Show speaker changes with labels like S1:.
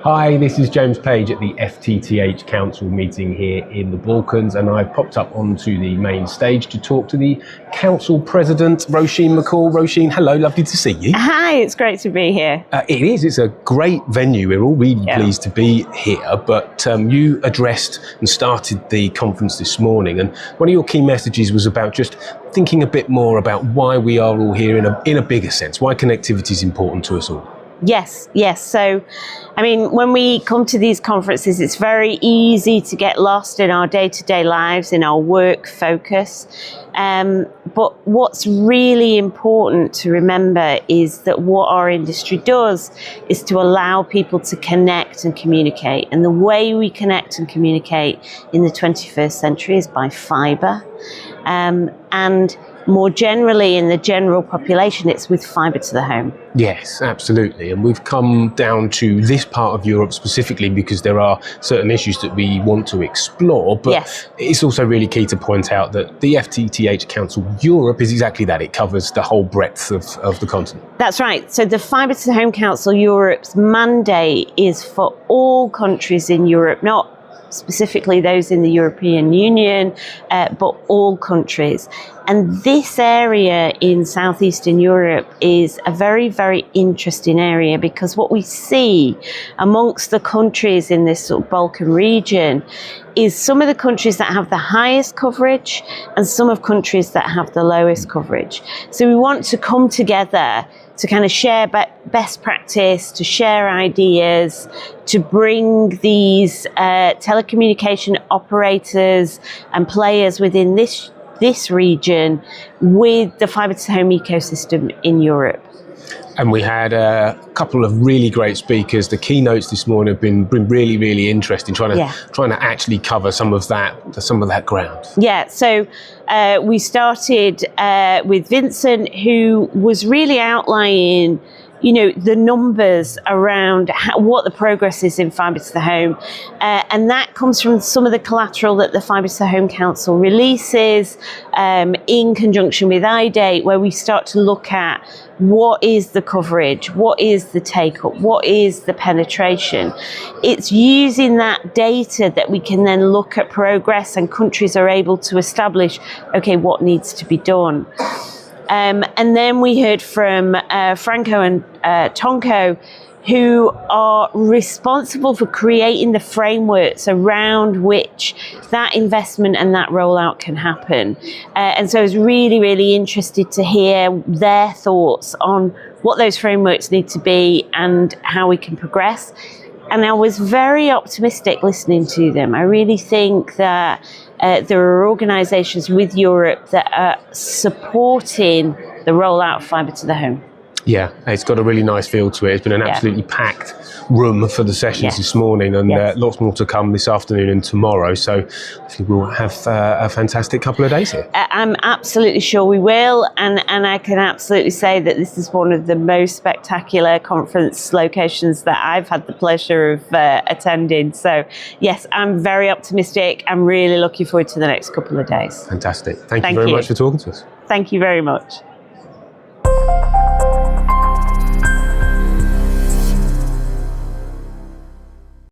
S1: Hi, this is James Page at the FTTH Council meeting here in the Balkans, and I've popped up onto the main stage to talk to the Council President, Roshene McCool. Roshene, hello, lovely to see you.
S2: Hi, it's great to be here.
S1: It is, it's a great venue. We're all really pleased to be here, but you addressed and started the conference this morning, and one of your key messages was about just thinking a bit more about why we are all here in a bigger sense, why connectivity is important to us all.
S2: Yes. So, I mean, when we come to these conferences, it's very easy to get lost in our day-to-day lives, in our work focus. But what's really important to remember is that what our industry does is to allow people to connect and communicate. And the way we connect and communicate in the 21st century is by fibre. And more generally, in the general population, it's with fibre to the home.
S1: Yes, absolutely. And we've come down to this part of Europe specifically because there are certain issues that we want to explore. But it's also really key to point out that the FTTH Council Europe is exactly that. It covers the whole breadth of the continent.
S2: That's right. So the Fibre to the Home Council Europe's mandate is for all countries in Europe, not specifically those in the European Union, but all countries. And this area in southeastern Europe is a very, very interesting area because what we see amongst the countries in this sort of Balkan region is some of the countries that have the highest coverage and some of countries that have the lowest coverage. So we want to come together to kind of share best practice, to share ideas, to bring these telecommunication operators and players within this region with the fibre to the home ecosystem in Europe.
S1: And we had a couple of really great speakers. The keynotes this morning have been really, really interesting, trying to actually cover some of that ground. Yeah,
S2: so we started with Vincent, who was really outlining the numbers around what the progress is in fibre to the home. And that comes from some of the collateral that the Fibre to the Home Council releases in conjunction with iDate, where we start to look at what is the coverage, what is the take-up, what is the penetration. It's using that data that we can then look at progress, and countries are able to establish, okay, what needs to be done. And then we heard from Franco and Tonko, who are responsible for creating the frameworks around which that investment and that rollout can happen. And so I was really, really interested to hear their thoughts on what those frameworks need to be and how we can progress. And I was very optimistic listening to them. I really think that there are organisations with Europe that are supporting the rollout of fibre to the home.
S1: Yeah, it's got a really nice feel to it. It's been an absolutely packed room for the sessions this morning, and lots more to come this afternoon and tomorrow. So I think we'll have a fantastic couple of days here.
S2: I'm absolutely sure we will, and I can absolutely say that this is one of the most spectacular conference locations that I've had the pleasure of attending. So yes, I'm very optimistic. I'm really looking forward to the next couple of days.
S1: Fantastic. Thank you very much for talking to us.
S2: Thank you very much.